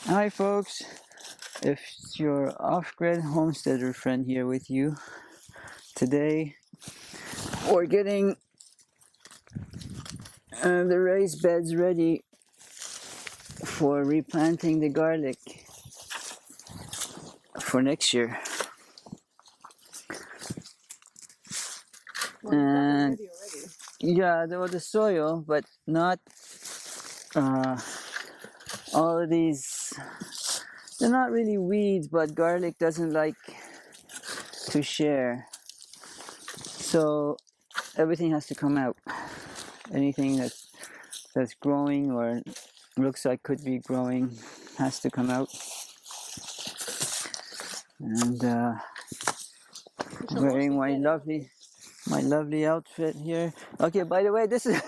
Hi folks, it's your off-grid homesteader friend here with you. Today we're getting the raised beds ready for replanting the garlic for next year. And yeah, there was the soil, but not all of these. They're not really weeds, but garlic doesn't like to share. So everything has to come out. Anything that's growing or looks like could be growing has to come out. And wearing my lovely outfit here. Okay, by the way, this is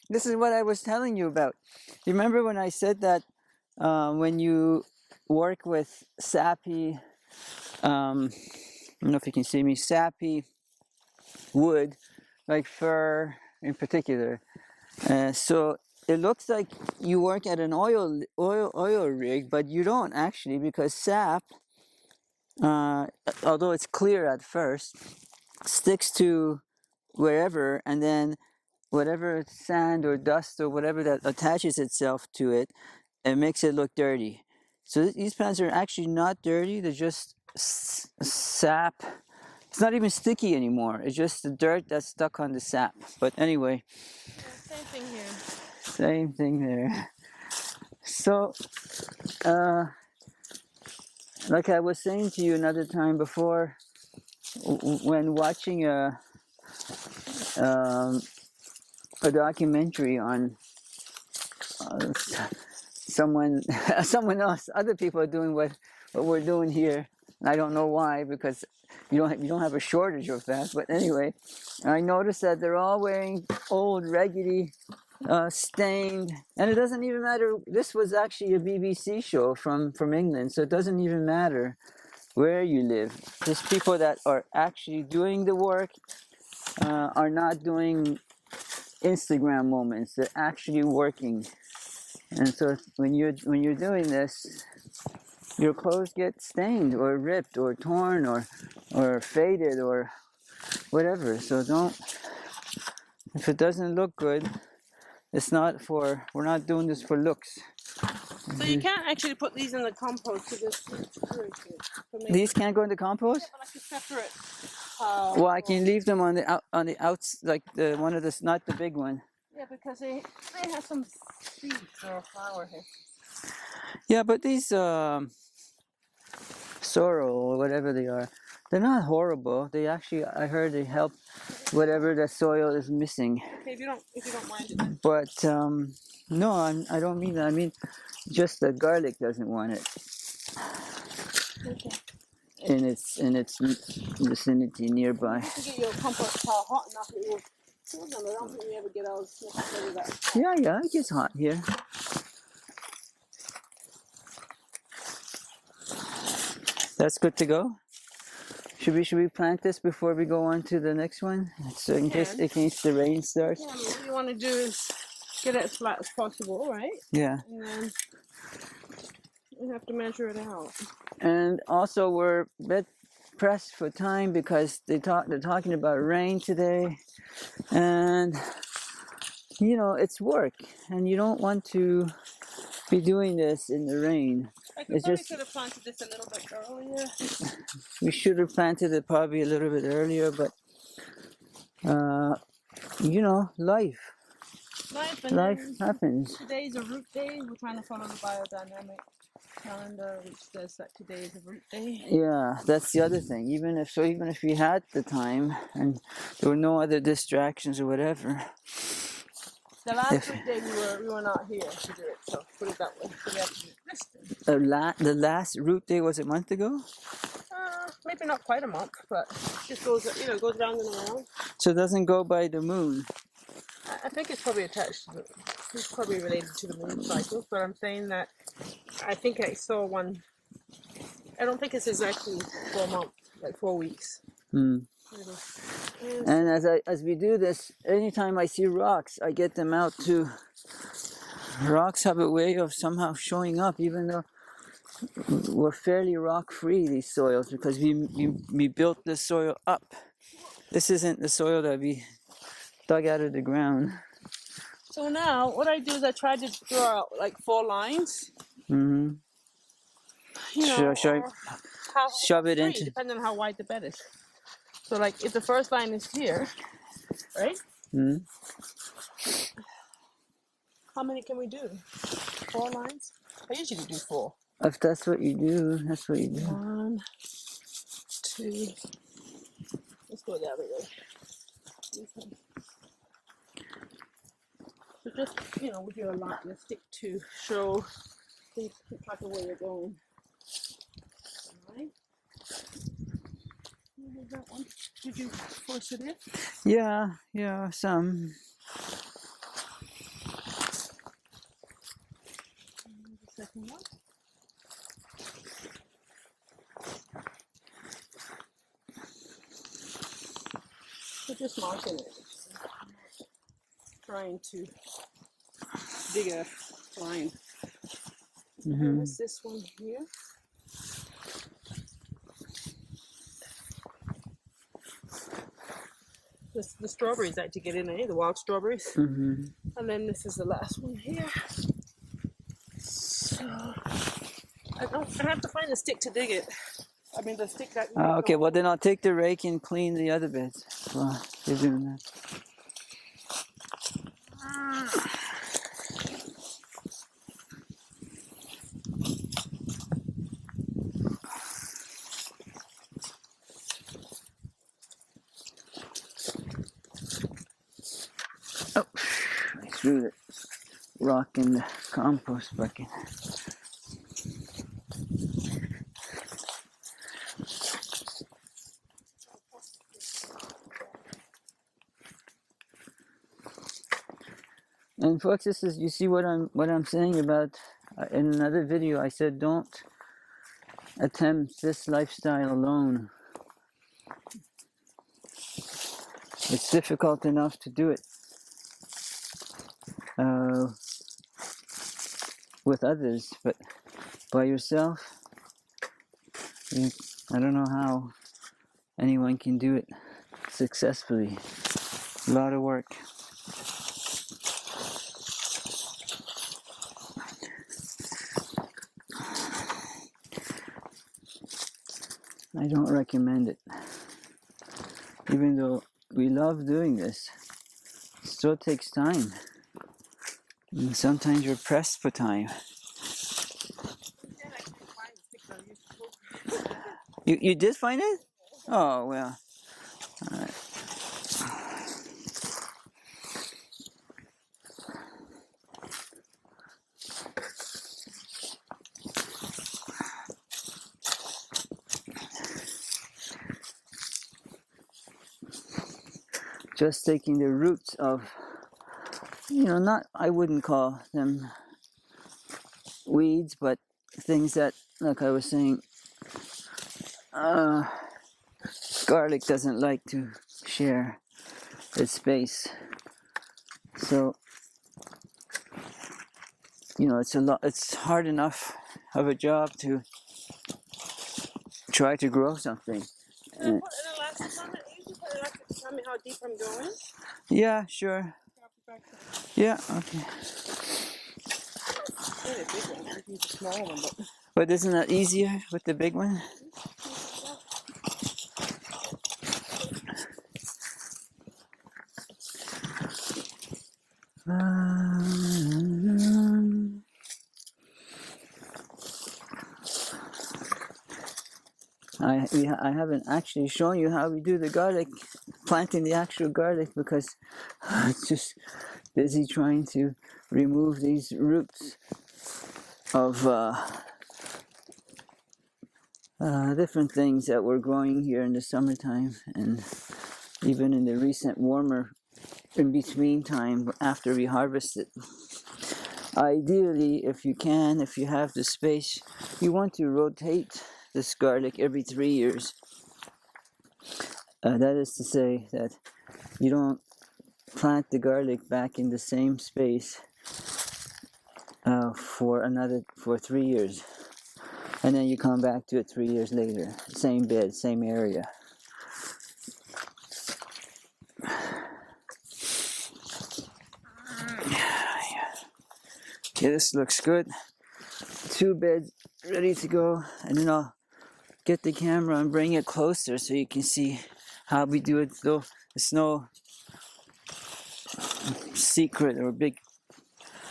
this is what I was telling you about. You remember when I said that when you work with sappy, I don't know if you can see me, sappy wood, like fir in particular. So it looks like you work at an oil rig, but you don't actually, because sap, although it's clear at first, sticks to wherever, and then whatever sand or dust or whatever that attaches itself to it, it makes it look dirty. So these plants are actually not dirty, they're just sap. It's not even sticky anymore, it's just the dirt that's stuck on the sap. But anyway, same thing here. Same thing there. So, like I was saying to you another time before, when watching a documentary on someone else, other people are doing what we're doing here. I don't know why, because you don't have a shortage of that. But anyway, I noticed that they're all wearing old, raggedy, stained, and it doesn't even matter. This was actually a BBC show from England, so it doesn't even matter where you live. Just people that are actually doing the work are not doing Instagram moments. They're actually working. And so when you're doing this, your clothes get stained or ripped or torn or faded or whatever. So don't. If it doesn't look good, it's not for. We're not doing this for looks. So you can't actually put these in the compost to just These can't go in the compost. Yeah, but like a separate. Well, I can leave them on the outs, like the one of the, not the big one. Yeah, because they have some seeds or flower here. Yeah, but these sorrel or whatever they are, they're not horrible. They actually, I heard they help whatever the soil is missing. Okay, if you don't mind it. Then. But no, I don't mean that. I mean just the garlic doesn't want it. Okay. In its vicinity nearby. You have to get your compost pile hot enough that it will cool them. I don't think we ever get ours necessarily that hot. Yeah, it gets hot here. That's good to go. Should we plant this before we go on to the next one? So in case the rain starts. Yeah, what you want to do is get it as flat as possible, right? Yeah. And then you have to measure it out. And also we're a bit pressed for time because they're talking about rain today, and you know it's work, and you don't want to be doing this in the rain. I could have planted this a little bit earlier. We should have planted it probably a little bit earlier, but you know, life happens. Today's a root day. We're trying to follow the biodynamic calendar, which says that today is a root day. Yeah, that's the other thing. Even if we had the time and there were no other distractions or whatever. The last root day we were not here to do it, so put it that way. So we have to do this day. The last root day was a month ago? Maybe not quite a month, but it just goes round and around. So it doesn't go by the moon. I think it's probably attached to it's probably related to the moon cycle, but I'm saying that I think I saw one. I don't think it's exactly 4 months, like 4 weeks. And as we do this, anytime I see rocks, I get them out too. Rocks have a way of somehow showing up, even though were fairly rock free, these soils, because we built the soil up. This isn't the soil that we dug out of the ground. So now what I do is I try to draw out like 4 lines, Mm-hmm. you know, Sure. or how Shove it 3, into. depending on how wide the bed is. So like if the first line is here, right? Mm-hmm. How many can we do? 4 lines? I usually do 4. If that's what you do, that's what you do. 1, 2. Let's go the other way. Okay. So just, you know, with your line, you stick to show, keep track of where you're going. Alright. That one. Did you force it in? Yeah, some. And the second one. So just marking it. Trying to dig a line. Mm-hmm. What's this one here? The strawberries like to get in there, the wild strawberries. Mm-hmm. And then this is the last one here. So I have to find a stick to dig it. I mean the stick that. Okay, well then I'll take the rake and clean the other beds. Well, you're doing that. Oh, I threw the rock in the compost bucket. And folks, this is, you see what I'm saying about, in another video I said don't attempt this lifestyle alone. It's difficult enough to do it with others, but by yourself, I don't know how anyone can do it successfully. A lot of work. I don't recommend it. Even though we love doing this, it still takes time. And sometimes you're pressed for time. You did find it? Oh, well. All right. Just taking the roots of, I wouldn't call them weeds, but things that, like I was saying, garlic doesn't like to share its space. So, it's hard enough of a job to try to grow something. Can I put an elastic on it? You can put an elastic to tell me how deep I'm going. Yeah, sure. Yeah, okay. Really big one. I use a small one, but. But isn't that easier with the big one? I haven't actually shown you how we do the garlic, planting the actual garlic, because I'm just busy trying to remove these roots of different things that were growing here in the summertime, and even in the recent warmer in between time after we harvested. Ideally, if you have the space, you want to rotate this garlic every 3 years. That is to say that you don't plant the garlic back in the same space for 3 years. and then you come back to it 3 years later. Same bed, same area. Okay, this looks good. 2 beds ready to go, and then I'll get the camera and bring it closer so you can see how we do it. Though it's no secret or big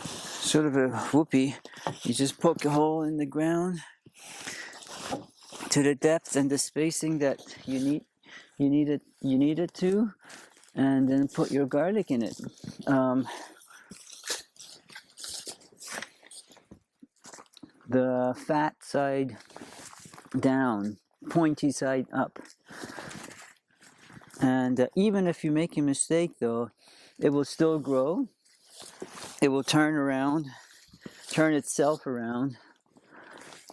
sort of a whoopee. You just poke a hole in the ground to the depth and the spacing that you need it to, and then put your garlic in it. The fat side down, pointy side up. And even if you make a mistake, though, it will still grow. It will turn itself around.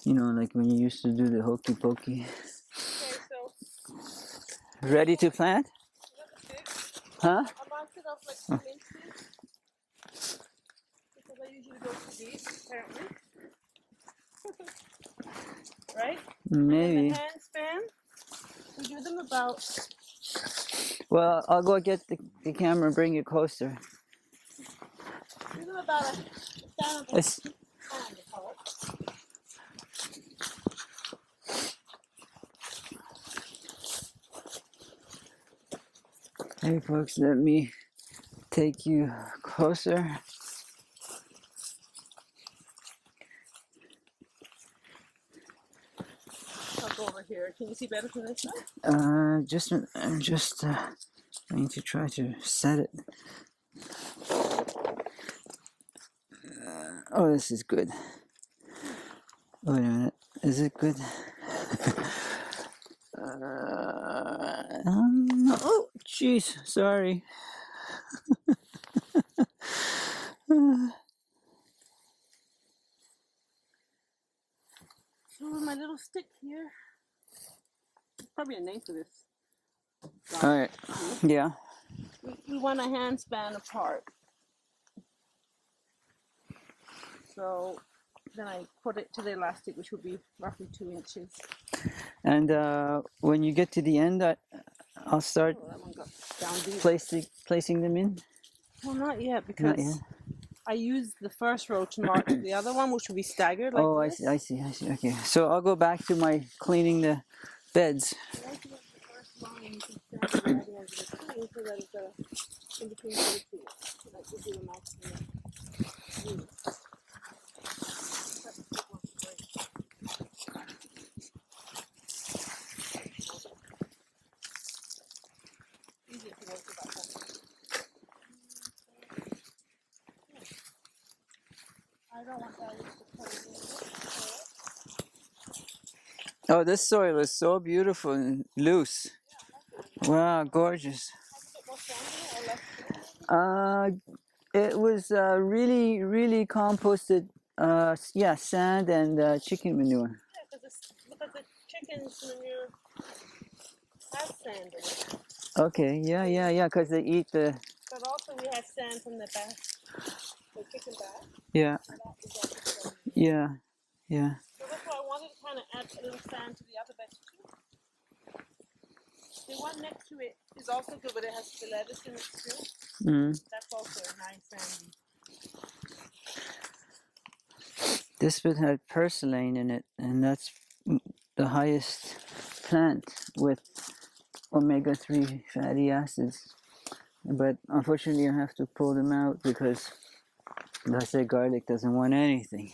You know, like when you used to do the hokey pokey. Okay, so Ready to plant? Huh? I marked it off like 2 inches because I usually go too deep, apparently. Right? Maybe. And then the hand span, we do them about. Well, I'll go get the camera and bring it closer. Do them about a span of It's, hand apart. hey folks, let me take you closer. I'll go over here. Can you see better from this side? I'm just going to try to set it. Oh, this is good. Wait a minute, is it good? Oh, jeez, sorry. So with my little stick here, there's probably a name for this. All right, yeah. We want a hand span apart. So then I put it to the elastic, which would be roughly 2 inches. And when you get to the end, I'll start Oh, that one got down deep. placing them in. Well, not yet, Not because yet. I used the first row to mark the other one, which would be staggered like Oh, this. I see. Okay, so I'll go back to my cleaning the beds. Once you get the first line, you can stand it right over the two, so that it's in between the two. So that gives you the maximum view. Easier to work with that one. I don't want that to put it in this. Oh, this soil is so beautiful and loose. Wow, gorgeous. It was really, really composted. Yeah, sand and chicken manure. Yeah, because the chicken's manure has sand in it. Okay, yeah. Because they eat the. But also we have sand from the back, the chicken back. Yeah, And that is also sand. yeah. So that's why I wanted to kind of add a little sand to the other bed too. The one next to it is also good, but it has the lettuce in it too. Mm. That's also a nice sandy. This bit had purslane in it, and that's the highest plant with omega-3 fatty acids. But unfortunately, I have to pull them out because, like I said, garlic doesn't want anything.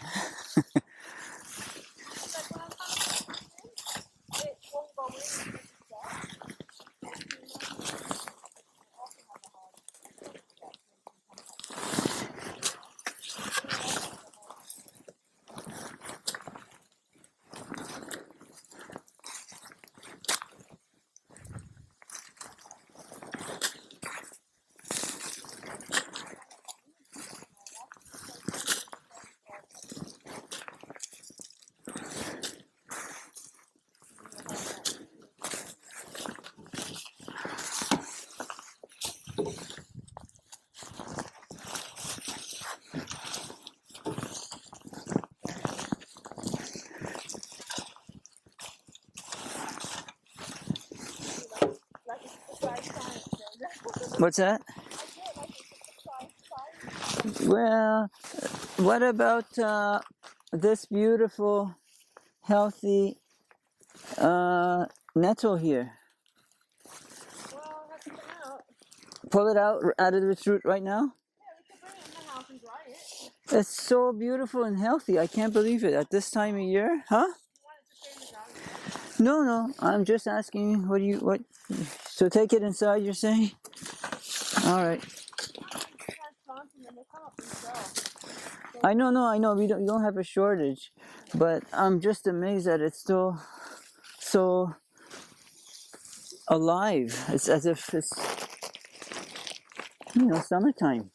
It won't go in. What's that? I did. I just size. Well, what about this beautiful, healthy nettle here? Well, it has to come out. Pull it out of its root right now? Yeah, we can bring it in the house and dry it. It's so beautiful and healthy. I can't believe it at this time of year, huh? You want it to stay in the garden? No. I'm just asking. What? So take it inside. You're saying? All right. Transplanting them, they come up themselves. I know. We don't have a shortage, but I'm just amazed that it's still so alive. It's as if it's summertime.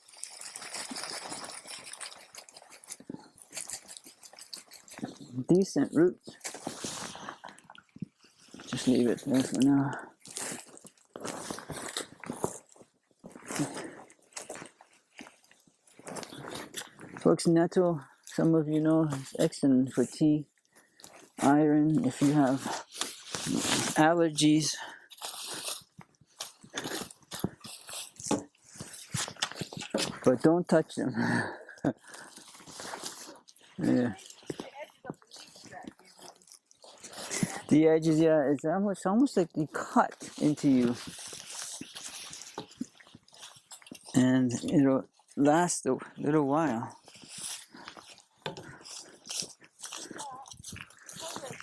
Decent roots. Just leave it there for now. Folks, nettle, some of you know, is excellent for tea. Iron, if you have allergies. But don't touch them. Yeah. The edges, yeah, it's almost like they cut into you. And it'll last a little while.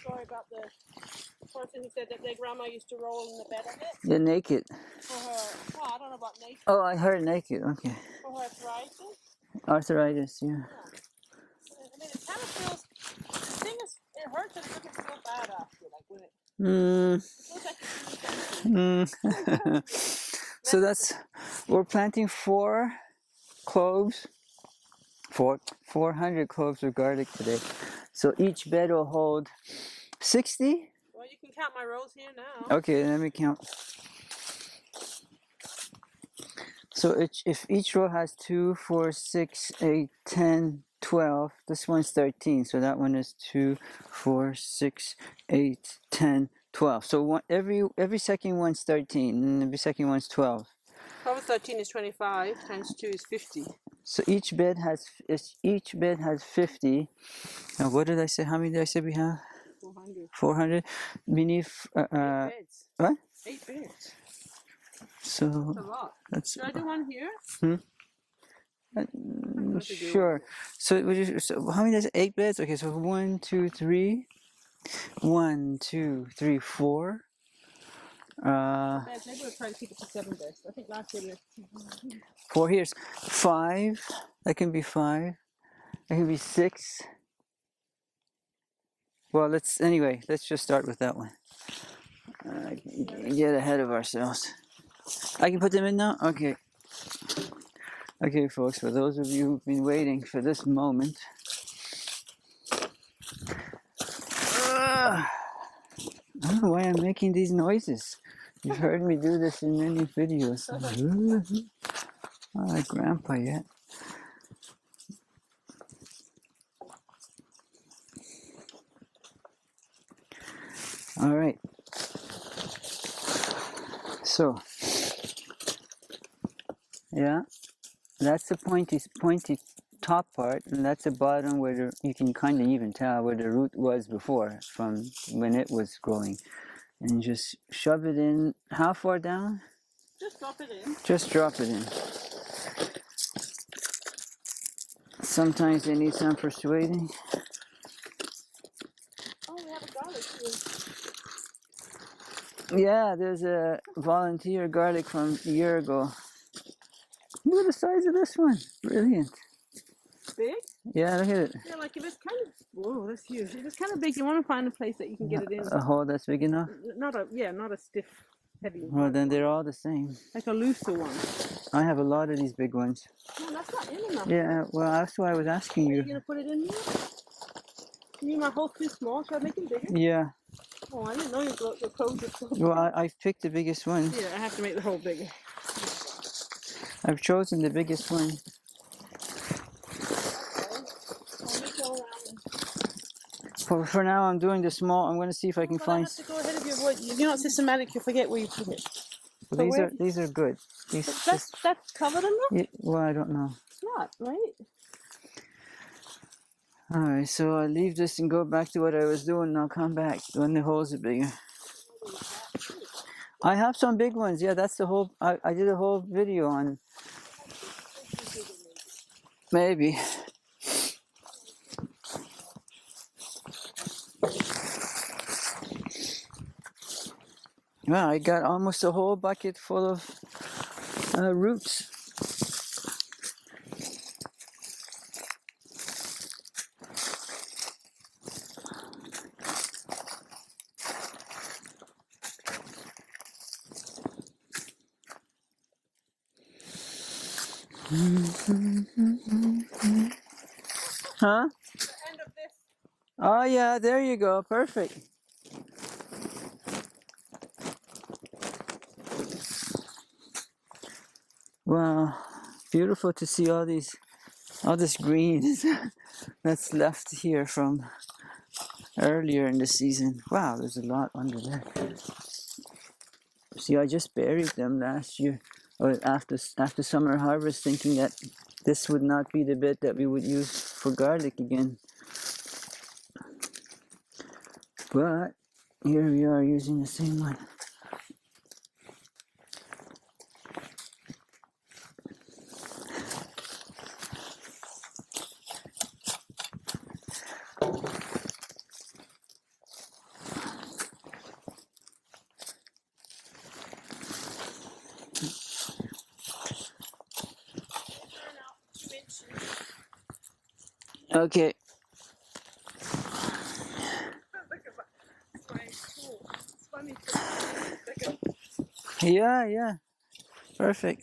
Story about the person who said that their grandma used to roll in the bed of it You're naked. for her. Well, I don't know about naked. Oh, I heard naked. Okay. For her arthritis. Arthritis, yeah. Yeah. I mean, it kind of feels. The thing is, it hurts and it doesn't feel bad after, like when it. It feels like it's So we're planting 4 cloves, 400 cloves of garlic today. So each bed will hold 60? Well, you can count my rows here now. Okay, let me count. So if each row has 2, 4, 6, 8, 10, 12, this one's 13. So that one is 2, 4, 6, 8, 10, 12. So every second one's 13, and every second one's 12. 12 and 13 is 25, times 2 is 50. So each bed has 50. Now what did I say? How many did I say we have? 400. 400. We need 8 beds. what? 8 beds. So That's a lot. Should I do one here? Sure. So how many is 8 beds? Okay, so 1, 2, 3. 1, 2, 3, 4. Maybe we'll try to keep it to 7 beds. I think last year we 4 here's 5. That can be 5. That can be 6. Well, let's just start with that one. Get ahead of ourselves. I can put them in now? Okay. Okay, folks, for those of you who've been waiting for this moment. I don't know why I'm making these noises. You've heard me do this in many videos. Not like Grandpa yet. All right. So, yeah, that's the pointy top part, and that's the bottom where you can kind of even tell where the root was before from when it was growing. And just shove it in. How far down? just drop it in. Just drop it in. Sometimes they need some persuading. Oh, we have a garlic too. Yeah, there's a volunteer garlic from a year ago. Look at the size of this one. Brilliant. Big? Yeah, look at it. Yeah, like if it's kind of, whoa, that's huge. If it's kind of big, you want to find a place that you can get it in. A hole that's big enough? Not a stiff, heavy one. Well, then they're all the same. Like a looser one. I have a lot of these big ones. No, that's not in enough. Yeah, well, that's why I was asking Are you you. going to put it in here? You mean my hole's too small? Should I make it bigger? Yeah. Oh, I didn't know your clothes were so big. Well, I've picked the biggest one. Yeah, I have to make the hole bigger. I've chosen the biggest one. For now, I'm doing the small. I'm going to see if I can find. I have to go ahead of your wood. If you're not systematic, you forget where you put it. Well, So these are good. These that's covered in there? yeah, well, I don't know. It's not, right? All right, so I'll leave this and go back to what I was doing, and I'll come back when the holes are bigger. I have some big ones. Yeah, that's the whole. I did a whole video on maybe. Well, I got almost a whole bucket full of roots. Huh? The end of this. Oh yeah, there you go. Perfect. Wow, beautiful to see all this green that's left here from earlier in the season. Wow, there's a lot under there. See, I just buried them last year, or after summer harvest, thinking that this would not be the bed that we would use for garlic again. But here we are using the same one. Okay. Yeah, perfect.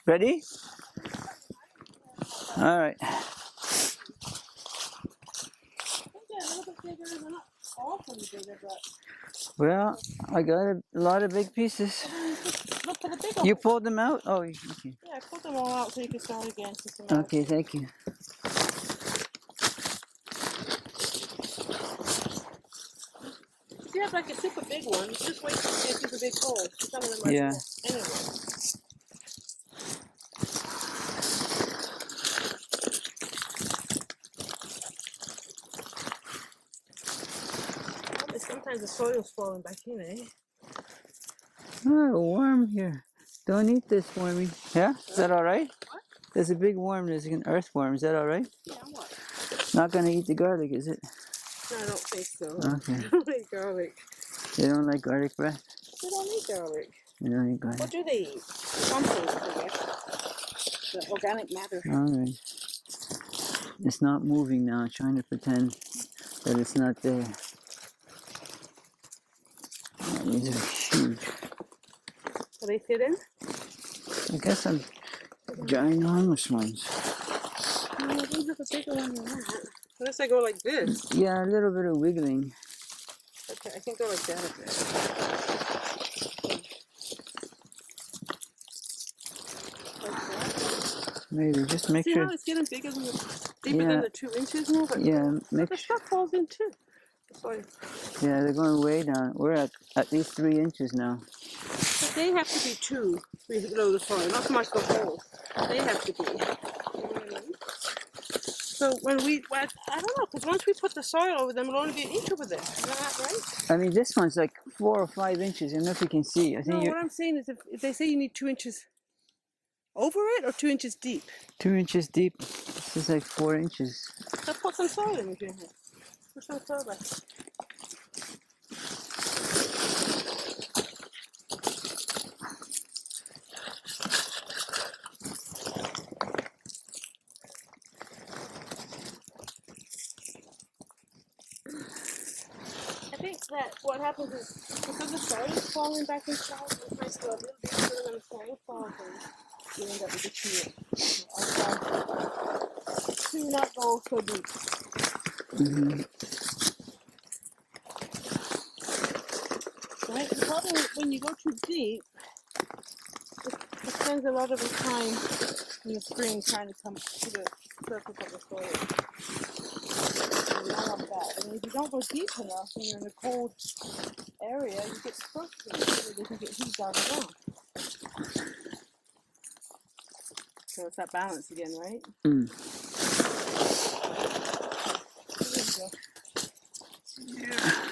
Ready? All right. I think they're a little bit bigger. They're not awfully bigger, but Well, I got a lot of big pieces. look for the bigger You ones. pulled them out? Oh, okay. Yeah, I put them all out so you can start again. Okay, thank you. If you have like a super big one, just wait till you see a super big hole. Some of them are Yeah. small. Anyway. Sometimes the soil's falling back in, eh? Oh, a worm here. Don't eat this wormy. Yeah? Is that all right? What? There's a big worm. There's an earthworm. Is that all right? Yeah, what? Not going to eat the garlic, is it? No, I don't think so. Okay. I don't like garlic. They don't like garlic breath? They don't eat garlic. They don't eat garlic. What do they eat? Compost, I guess. The organic matter. All right. It's not moving now. I'm trying to pretend that it's not there. Oh, these are huge. Do they fit in? I guess some ginormous ones. No, I don't have a bigger one than that. Unless I go like this. Yeah, a little bit of wiggling. Okay, I can go like that a bit. Like that. Maybe just make See sure. how it's getting bigger than deeper than the 2 inches now? But Yeah, the stuff falls in too. Sorry. Yeah, they're going way down. We're at least 3 inches now. But they have to be 2 below the soil, not so much the hole. They have to be. You know what I mean? So when I don't know, because once we put the soil over them, it'll only be an inch over there. Isn't that right? I mean, this one's like 4 or 5 inches. I don't know if you can see. I think No, what I'm saying is if they say you need 2 inches over it or 2 inches deep. 2 inches deep. This is like 4 inches. So put some soil in here. Put some soil back. I think that what happens is because the soil is falling back inside, it might go a little bit further than the soil falls in. You end up with a tree outside. Do not go so deep. Right? The problem is when you go too deep, it spends a lot of the time in the spring trying to come to the surface of the soil. And you don't want that. And if you don't go deep enough and you're in a cold area, you get stuck in it so they can get heat down the ground. So it's that balance again, right? Mm. There you go. Yeah.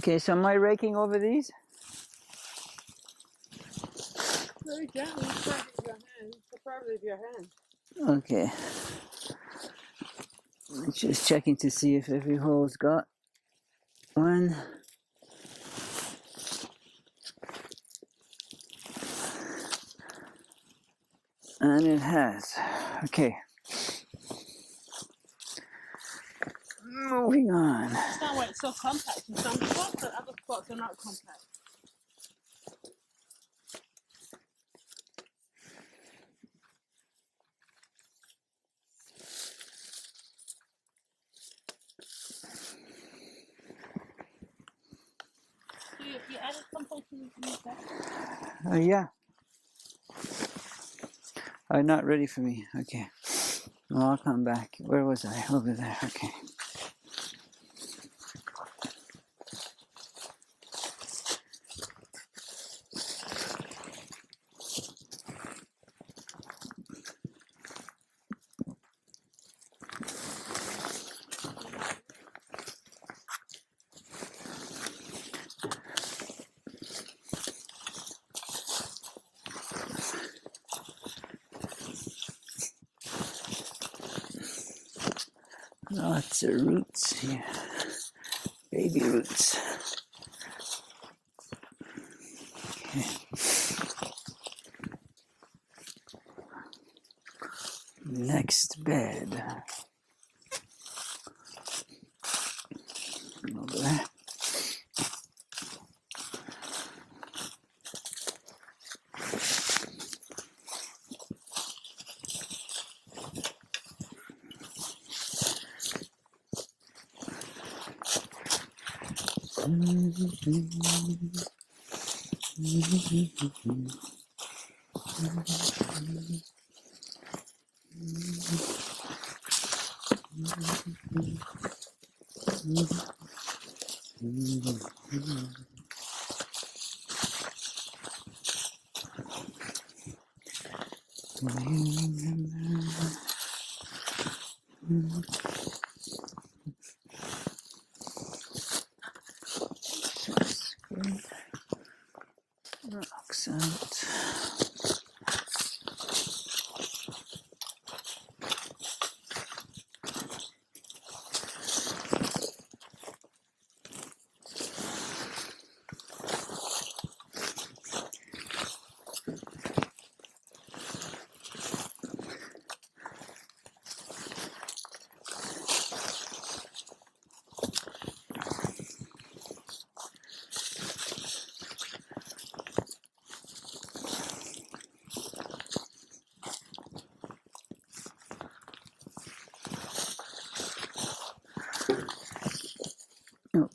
Okay, so am I raking over these? Very gently, probably with your hand. Okay. Just checking to see if every hole's got one. And it has. Okay. Moving on. That's not why it's so compact. In some spots, but other spots are not compact. So you added compost to these bags? Yeah. Not ready for me. Okay. Well, I'll come back. Where was I? Over there. Okay. Lots of roots here. Baby roots. Okay. Next bed. Over there. Rocks out. Oh.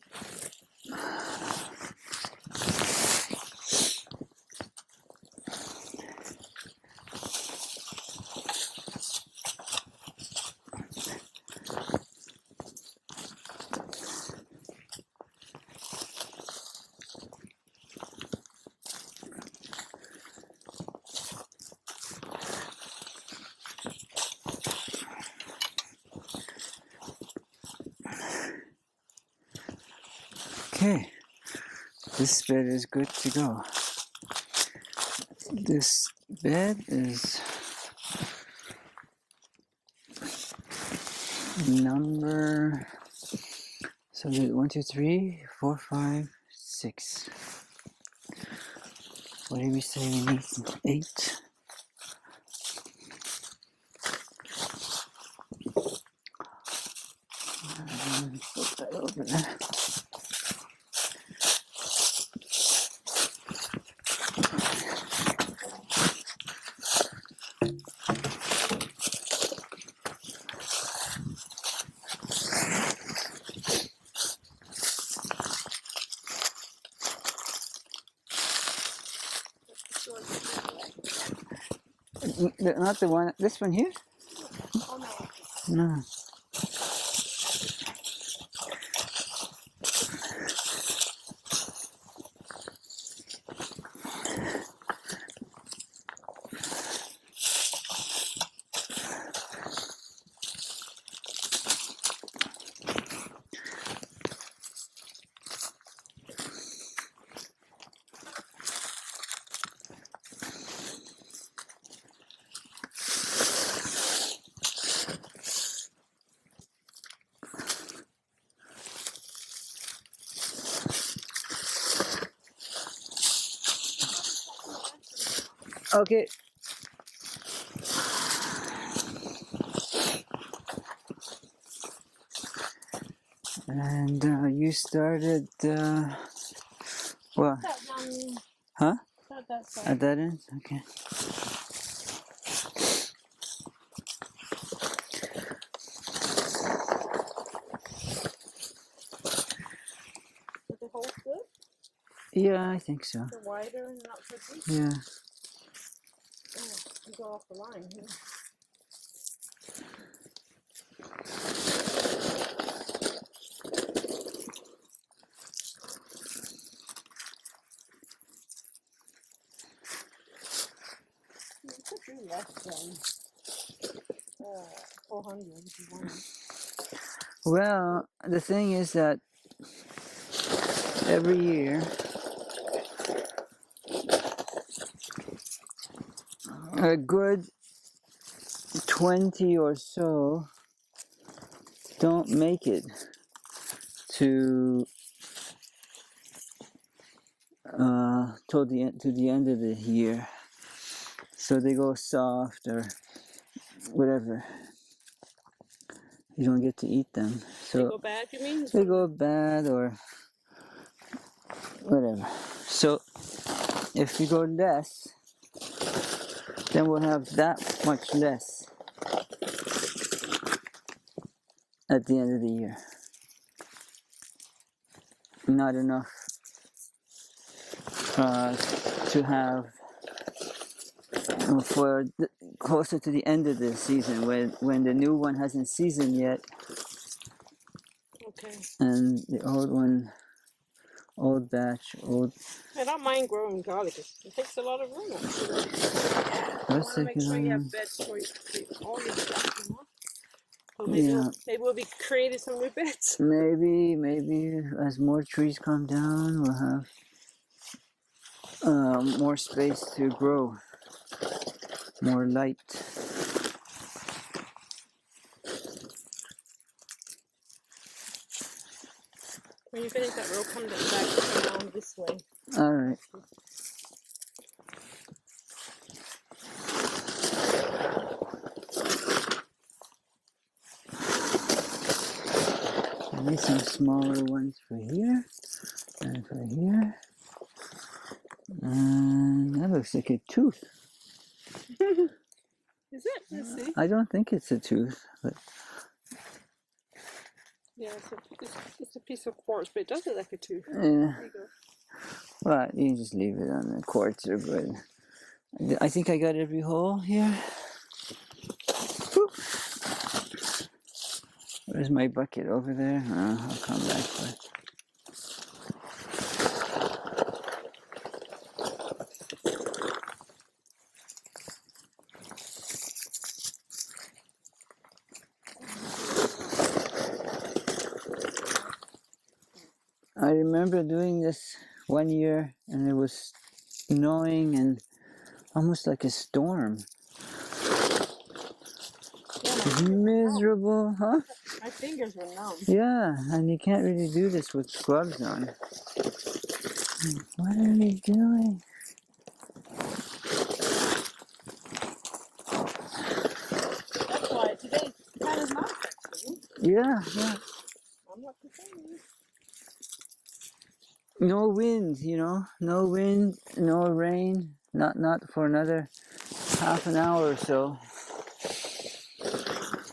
Okay, this bed is good to go. This bed is number, so 1, 2, 3, 4, 5, 6. What did we say we need? 8. Put that over there. Not the one, this one here? Oh no. No. Okay. And you started, well, That down, huh? that side. At that end? Okay. But the hole's good? Yeah, I think so. The wider and not so deep? Yeah. Oh, you go off the line here. You could do less than 400 if you want. Well, the thing is that every year, a good 20 or so don't make it to to the end of the year, so they go soft or whatever. You don't get to eat them. So They go bad, you mean? they go bad or whatever. So if you go less, then we'll have that much less at the end of the year. Not enough to have for closer to the end of the season, when the new one hasn't seasoned yet, Okay. and the old batch, I don't mind growing garlic. It takes a lot of room, actually. I let's want to take make it sure you on. have beds for all your stuff, you know? So Yeah, maybe we'll be creating some new beds. maybe as more trees come down, we'll have more space to grow, more light. When you finish that row, come back around this way. All right. I need some smaller ones for here and for here. And that looks like a tooth. Is it? Let's see. I don't think it's a tooth, but Yeah, it's a piece of quartz, but it does look like a tooth. yeah. There you go. Well, you can just leave it on the quartz, but I think I got every hole here. Whoop. Where's my bucket? Over there? I'll come back for it. I remember doing this one year, and it was snowing and almost like a storm. Yeah, Miserable, huh? my fingers were numb. Yeah, and you can't really do this with gloves on. What are we doing? That's why today kind of nice, actually. Yeah. I'm not complaining. No wind, no wind, no rain. Not for another half an hour or so.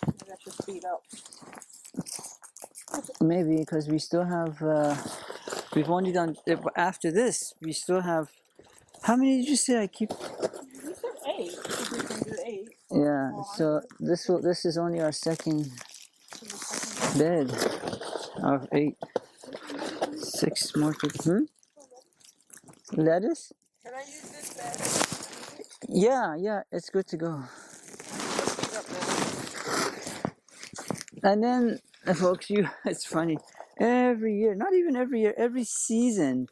Maybe I should speed up. Maybe because we still have. We've only done after this. We still have. How many did you say I keep? You said 8. If we can do 8. Yeah. So this is only our second bed of 8. 6 more to. Lettuce? Can I use this bed? Yeah. It's good to go. And then, folks, it's funny. Every year, not even every year, every season,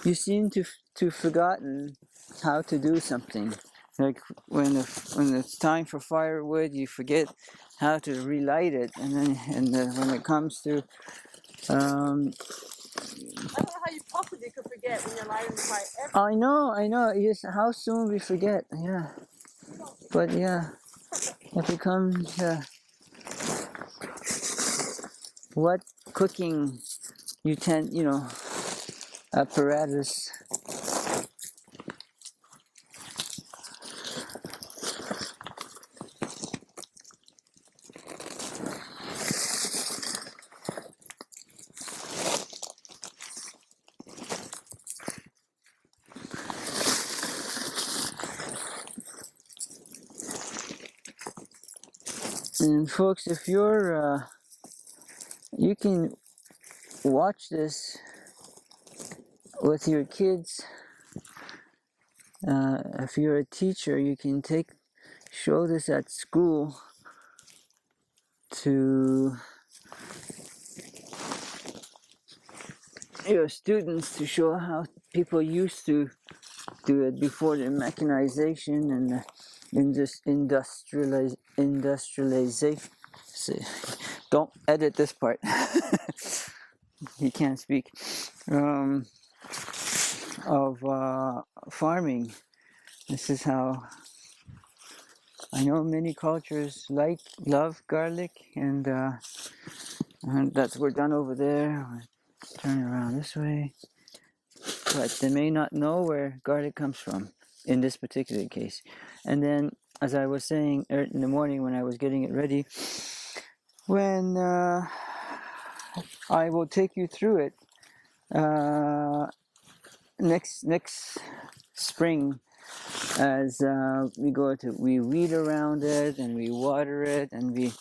you seem to forgotten how to do something. Like when it's time for firewood, you forget how to relight it, and then when it comes to I don't know how you possibly could forget when you're lighting the fire. I know. How soon we forget. Yeah, but yeah, it becomes what cooking apparatus. And folks, if you can watch this with your kids. If you're a teacher, you can show this at school to your students to show how people used to do it before the mechanization and the industrialization. Don't edit this part. You can't speak. Of farming. This is how I know many cultures love garlic, and that's we're done over there. Turn around this way, but they may not know where garlic comes from in this particular case. And then, as I was saying in the morning when I was getting it ready, when I will take you through it next spring, as we weed around it and we water it and we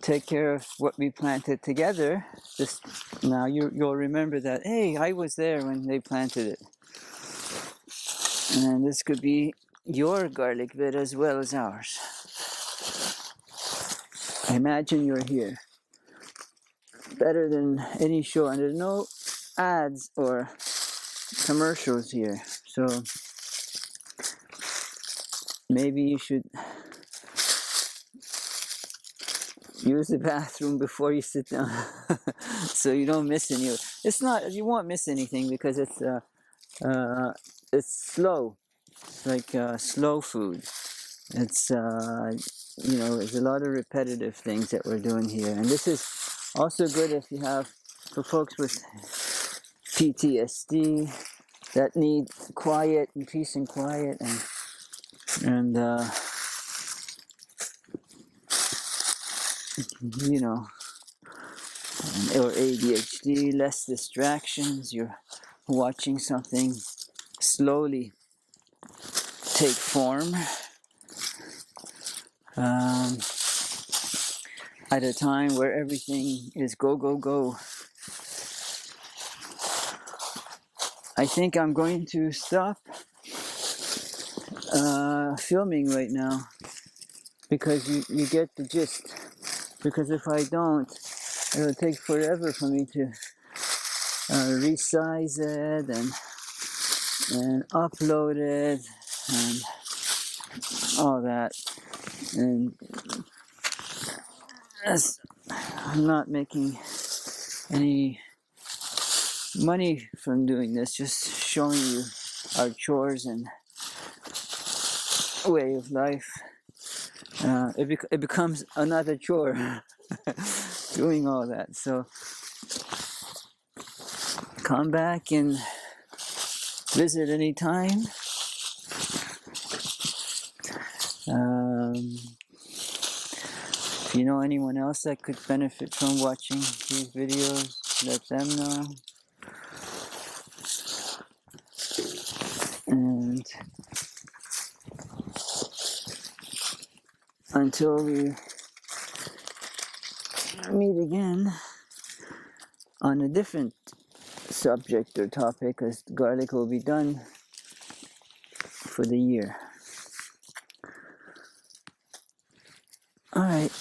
take care of what we planted together. Just now you'll remember that, hey, I was there when they planted it. And this could be your garlic bed as well as ours. Imagine you're here. Better than any show, and there's no ads or commercials here. So maybe you should use the bathroom before you sit down so you don't miss any. You won't miss anything because it's slow. It's like slow food. It's there's a lot of repetitive things that we're doing here, and this is also good if you have, for folks with PTSD that need quiet and peace and quiet and or ADHD, less distractions. You're watching something slowly take form at a time where everything is go, go, go. I think I'm going to stop filming right now because you get the gist. Because if I don't, it'll take forever for me to resize it and upload it and all that. And I'm not making any money from doing this, just showing you our chores and way of life. It becomes another chore doing all that. So come back and visit anytime. If you know anyone else that could benefit from watching these videos, let them know. And until we meet again on a different subject or topic, because garlic will be done for the year. All right.